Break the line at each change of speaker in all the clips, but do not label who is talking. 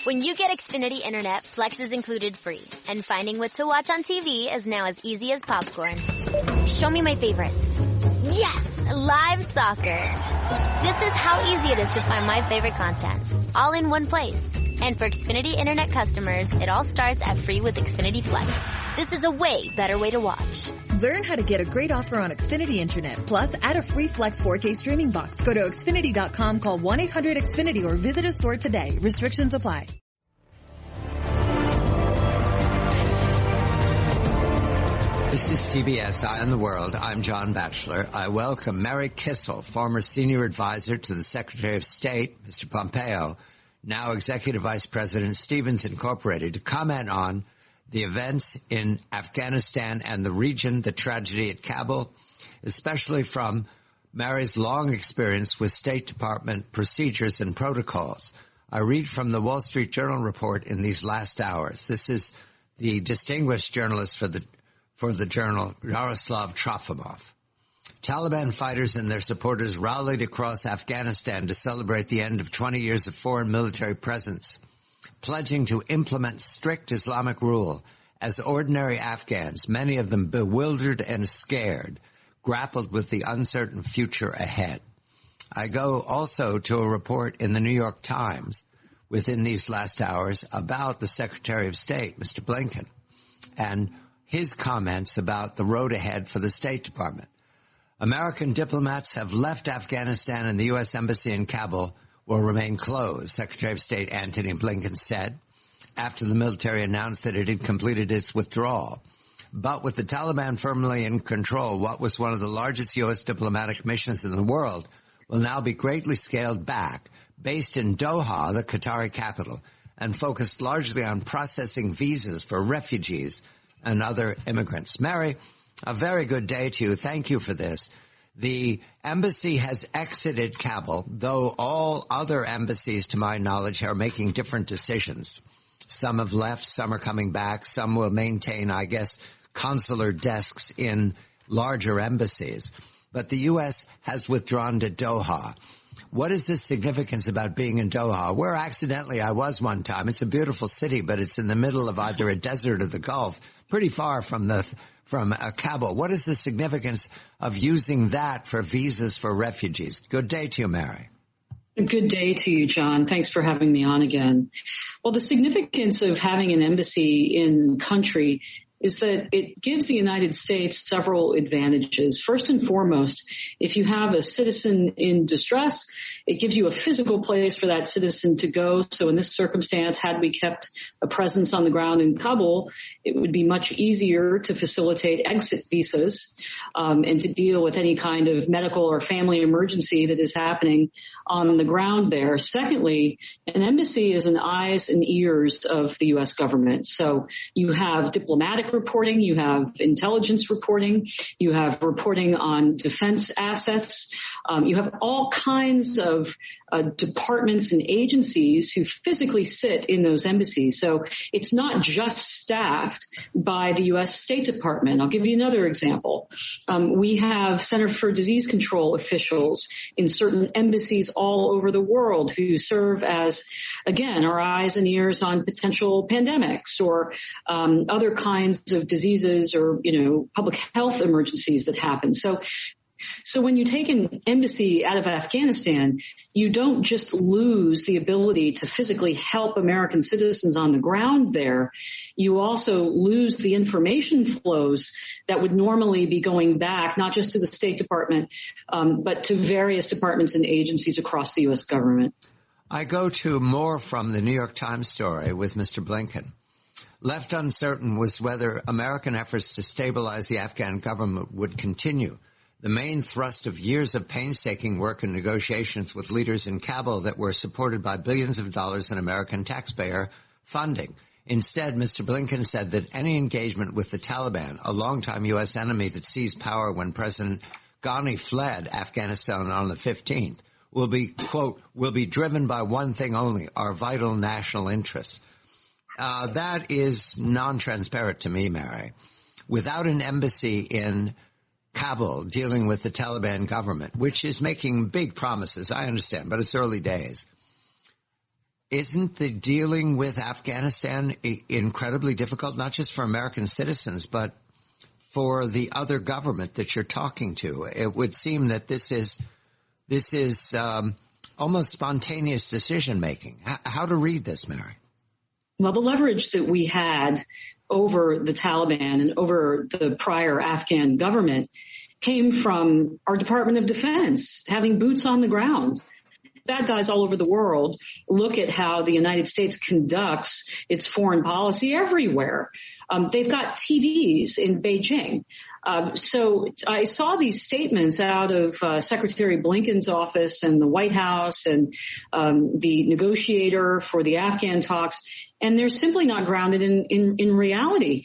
When you get Xfinity Internet, Flex is included free. And finding what to watch on TV is now as easy as popcorn. Show me my favorites. Yes! Live soccer. This is how easy it is to find my favorite content. All in one place. And for Xfinity Internet customers, it all starts at free with Xfinity Flex. This is a way better way to watch.
Learn how to get a great offer on Xfinity Internet. Plus, add a free Flex 4K streaming box. Go to Xfinity.com, call 1-800-XFINITY, or visit a store today. Restrictions apply.
This is CBS Eye on the World. I'm John Batchelor. I welcome Mary Kissel, former senior advisor to the Secretary of State, Mr. Pompeo, now Executive Vice President, Stevens Incorporated, to comment on the events in Afghanistan and the region, the tragedy at Kabul, especially from Mary's long experience with State Department procedures and protocols. I read from the Wall Street Journal report in these last hours. This is the distinguished journalist for the journal, Yaroslav Trofimov. Taliban fighters and their supporters rallied across Afghanistan to celebrate the end of 20 years of foreign military presence, pledging to implement strict Islamic rule as ordinary Afghans, many of them bewildered and scared, grappled with the uncertain future ahead. I go also to a report in the New York Times within these last hours about the Secretary of State, Mr. Blinken, and his comments about the road ahead for the State Department. American diplomats have left Afghanistan, and the U.S. Embassy in Kabul will remain closed, Secretary of State Antony Blinken said, after the military announced that it had completed its withdrawal. But with the Taliban firmly in control, what was one of the largest U.S. diplomatic missions in the world will now be greatly scaled back, based in Doha, the Qatari capital, and focused largely on processing visas for refugees and other immigrants. Mary, a very good day to you. Thank you for this. The embassy has exited Kabul, though all other embassies, to my knowledge, are making different decisions. Some have left, some are coming back, some will maintain, I guess, consular desks in larger embassies. But the U.S. has withdrawn to Doha. What is the significance about being in Doha? Where accidentally I was one time. It's a beautiful city, but it's in the middle of either a desert or the Gulf, pretty far from Kabul. What is the significance of using that for visas for refugees? Good day to you, Mary.
Good day to you, John. Thanks for having me on again. Well, the significance of having an embassy in the country is that it gives the United States several advantages. First and foremost, if you have a citizen in distress, it gives you a physical place for that citizen to go. So in this circumstance, had we kept a presence on the ground in Kabul, it would be much easier to facilitate exit visas and to deal with any kind of medical or family emergency that is happening on the ground there. Secondly, an embassy is an eyes and ears of the U.S. government. So you have diplomatic reporting, you have intelligence reporting, you have reporting on defense assets, you have all kinds of departments and agencies who physically sit in those embassies. So it's not just staffed by the U.S. State Department. I'll give you another example. We have Center for Disease Control officials in certain embassies all over the world who serve as, again, our eyes and ears on potential pandemics or other kinds of diseases or, public health emergencies that happen. So when you take an embassy out of Afghanistan, you don't just lose the ability to physically help American citizens on the ground there. You also lose the information flows that would normally be going back, not just to the State Department, but to various departments and agencies across the U.S. government.
I go to more from the New York Times story with Mr. Blinken. Left uncertain was whether American efforts to stabilize the Afghan government would continue. The main thrust of years of painstaking work and negotiations with leaders in Kabul that were supported by billions of dollars in American taxpayer funding. Instead, Mr. Blinken said that any engagement with the Taliban, a longtime U.S. enemy that seized power when President Ghani fled Afghanistan on the 15th, will be, quote, will be driven by one thing only, our vital national interests. That is non-transparent to me, Mary. Without an embassy in Kabul dealing with the Taliban government, which is making big promises, I understand, but it's early days. isn't the dealing with Afghanistan incredibly difficult, not just for American citizens, but for the other government that you're talking to? It would seem that this is almost spontaneous decision making. How to read this, Mary?
Well, the leverage that we had over the Taliban and over the prior Afghan government came from our Department of Defense having boots on the ground. Bad guys all over the world look at how the United States conducts its foreign policy everywhere. They've got TVs in Beijing. So I saw these statements out of Secretary Blinken's office and the White House and the negotiator for the Afghan talks, and they're simply not grounded in reality.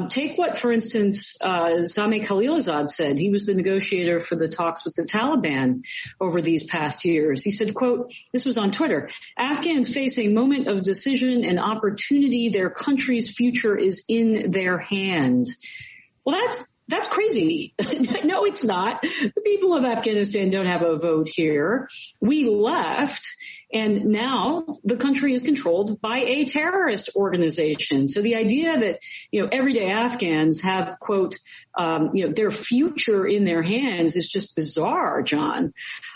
Take what, for instance, Zame Khalilzad said. He was the negotiator for the talks with the Taliban over these past years. He said, quote, this was on Twitter, Afghans face a moment of decision and opportunity. Their country's future is in their hands. Well, that's crazy. No, it's not. The people of Afghanistan don't have a vote here. We left, and now the country is controlled by a terrorist organization. So the idea that, everyday Afghans have, quote, their future in their hands is just bizarre, John.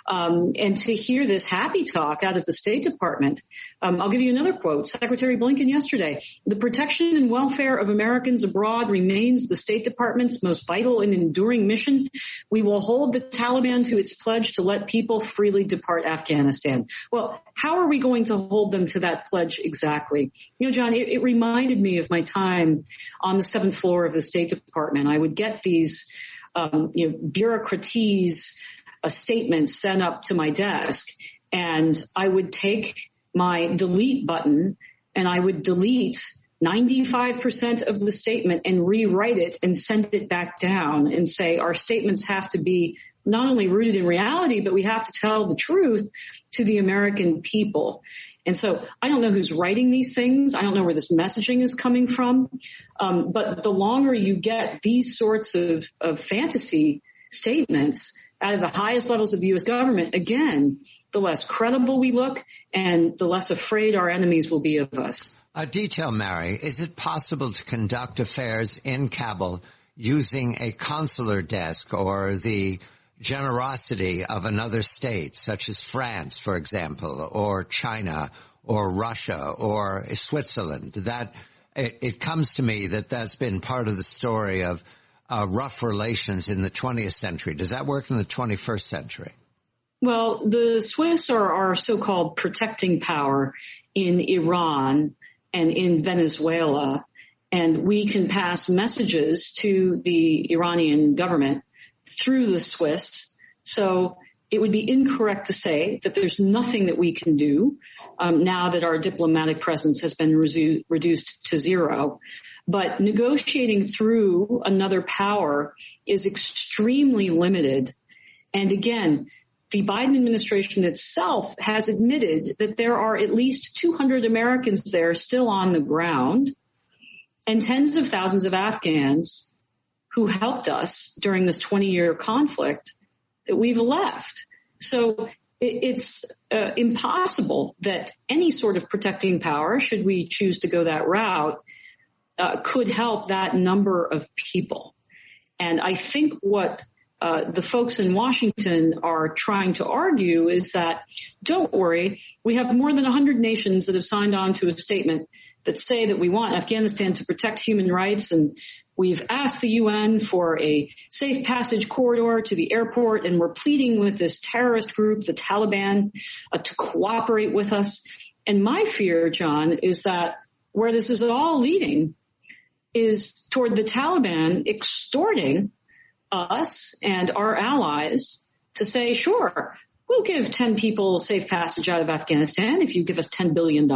And to hear this happy talk out of the State Department, I'll give you another quote. Secretary Blinken yesterday, the protection and welfare of Americans abroad remains the State Department's most vital and enduring mission. We will hold the Taliban to its pledge to let people freely depart Afghanistan. Well, how are we going to hold them to that pledge exactly? John, it reminded me of my time on the 7th floor of the State Department. I would get these, bureaucraties, statements sent up to my desk, and I would take my delete button and I would delete 95% of the statement and rewrite it and send it back down and say our statements have to be not only rooted in reality, but we have to tell the truth to the American people. And so I don't know who's writing these things. I don't know where this messaging is coming from. But the longer you get these sorts of fantasy statements out of the highest levels of the U.S. government, again, the less credible we look and the less afraid our enemies will be of us.
Detail, Mary, is it possible to conduct affairs in Kabul using a consular desk or the generosity of another state, such as France, for example, or China, or Russia, or Switzerland? That it comes to me that that's been part of the story of rough relations in the 20th century. Does that work in the 21st century?
Well, the Swiss are our so-called protecting power in Iran and in Venezuela, and we can pass messages to the Iranian government through the Swiss. So it would be incorrect to say that there's nothing that we can do now that our diplomatic presence has been reduced to zero. But negotiating through another power is extremely limited. And again, the Biden administration itself has admitted that there are at least 200 Americans there still on the ground and tens of thousands of Afghans who helped us during this 20-year conflict that we've left. So it's impossible that any sort of protecting power, should we choose to go that route, could help that number of people. And I think what the folks in Washington are trying to argue is that, don't worry, we have more than 100 nations that have signed on to a statement that say that we want Afghanistan to protect human rights, and we've asked the UN for a safe passage corridor to the airport, and we're pleading with this terrorist group, the Taliban, to cooperate with us. And my fear, John, is that where this is all leading is toward the Taliban extorting us and our allies to say, sure, we'll give 10 people safe passage out of Afghanistan if you give us $10 billion.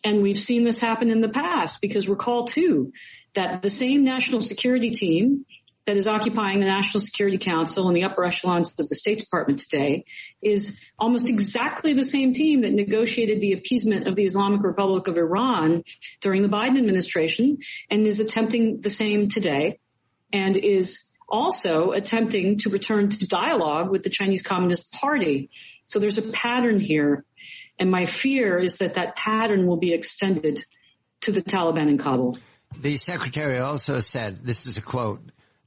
And we've seen this happen in the past, because recall, too, that the same national security team that is occupying the National Security Council and the upper echelons of the State Department today is almost exactly the same team that negotiated the appeasement of the Islamic Republic of Iran during the Biden administration, and is attempting the same today, and is also attempting to return to dialogue with the Chinese Communist Party. So there's a pattern here. And my fear is that that pattern will be extended to the Taliban in Kabul.
The secretary also said, this is a quote,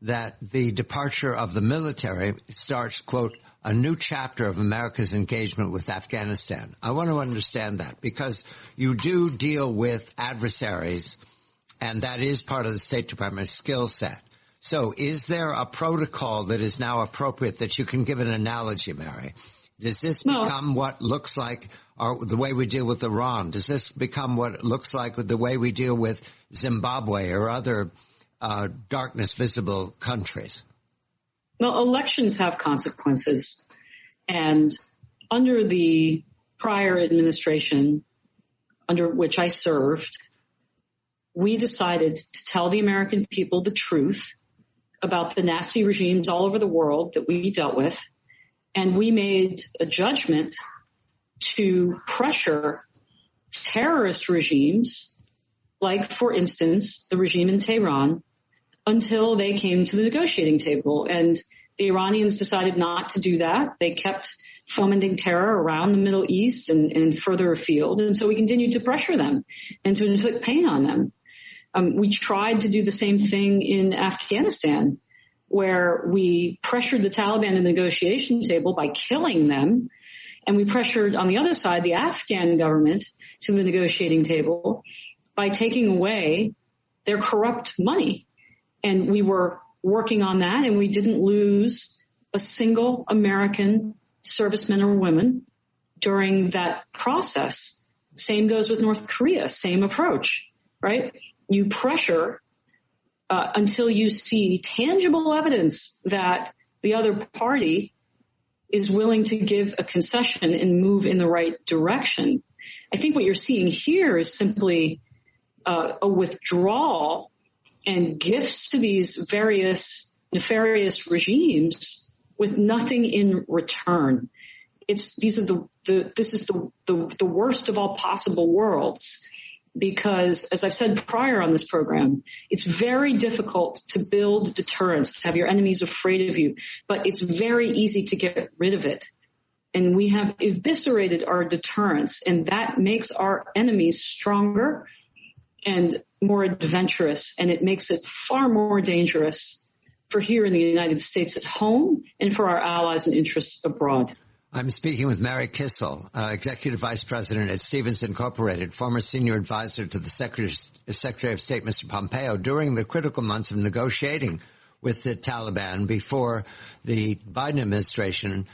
that the departure of the military starts, quote, a new chapter of America's engagement with Afghanistan. I want to understand that because you do deal with adversaries, and that is part of the State Department's skill set. So is there a protocol that is now appropriate that you can give an analogy, Mary? Does this become what looks like the way we deal with Iran? Does this become what it looks like with the way we deal with Zimbabwe or other darkness visible countries?
Well, elections have consequences. And under the prior administration, under which I served, we decided to tell the American people the truth about the nasty regimes all over the world that we dealt with. And we made a judgment to pressure terrorist regimes, like, for instance, the regime in Tehran, until they came to the negotiating table. And the Iranians decided not to do that. They kept fomenting terror around the Middle East and further afield. And so we continued to pressure them and to inflict pain on them. We tried to do the same thing in Afghanistan, where we pressured the Taliban at the negotiation table by killing them. And we pressured, on the other side, the Afghan government to the negotiating table by taking away their corrupt money. And we were working on that, and we didn't lose a single American serviceman or woman during that process. Same goes with North Korea, same approach, right? You pressure until you see tangible evidence that the other party is willing to give a concession and move in the right direction. I think what you're seeing here is simply a withdrawal and gifts to these various nefarious regimes with nothing in return. This is the worst of all possible worlds, because, as I've said prior on this program, it's very difficult to build deterrence, to have your enemies afraid of you, but it's very easy to get rid of it. And we have eviscerated our deterrence, and that makes our enemies stronger and more adventurous, and it makes it far more dangerous for here in the United States at home and for our allies and interests abroad.
I'm speaking with Mary Kissel, Executive Vice President at Stevens Incorporated, former senior advisor to the Secretary of State, Mr. Pompeo, during the critical months of negotiating with the Taliban before the Biden administration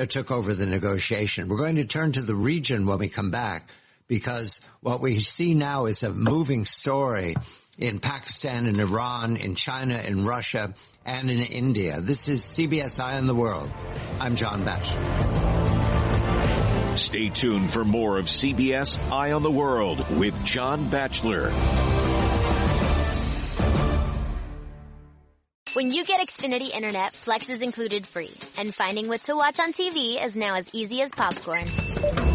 took over the negotiation. We're going to turn to the region when we come back, because what we see now is a moving story in Pakistan, in Iran, in China, in Russia, and in India. This is CBS Eye on the World. I'm John Batchelor.
Stay tuned for more of CBS Eye on the World with John Batchelor.
When you get Xfinity Internet, Flex is included free. And finding what to watch on TV is now as easy as popcorn.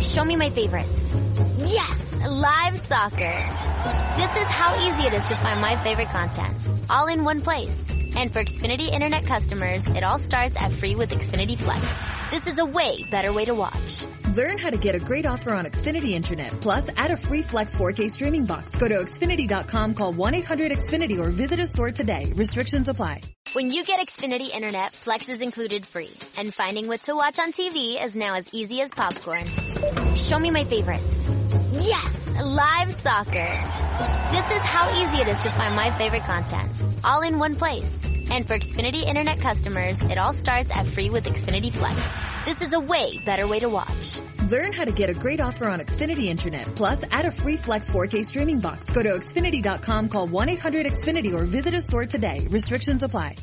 Show me my favorites. Yes! Live soccer. This is how easy it is to find my favorite content, all in one place. And for Xfinity Internet customers, it all starts at free with Xfinity Flex. This is a way better way to watch.
Learn how to get a great offer on Xfinity Internet. Plus, add a free Flex 4K streaming box. Go to Xfinity.com, call 1-800-XFINITY, or visit a store today. Restrictions apply.
When you get Xfinity Internet, Flex is included free. And finding what to watch on TV is now as easy as popcorn. Show me my favorites. Yes! Live soccer. This is how easy it is to find my favorite content, all in one place. And for Xfinity Internet customers, it all starts at free with Xfinity Flex. This is a way better way to watch.
Learn how to get a great offer on Xfinity Internet. Plus, add a free Flex 4K streaming box. Go to Xfinity.com, call 1-800-XFINITY, or visit a store today. Restrictions apply.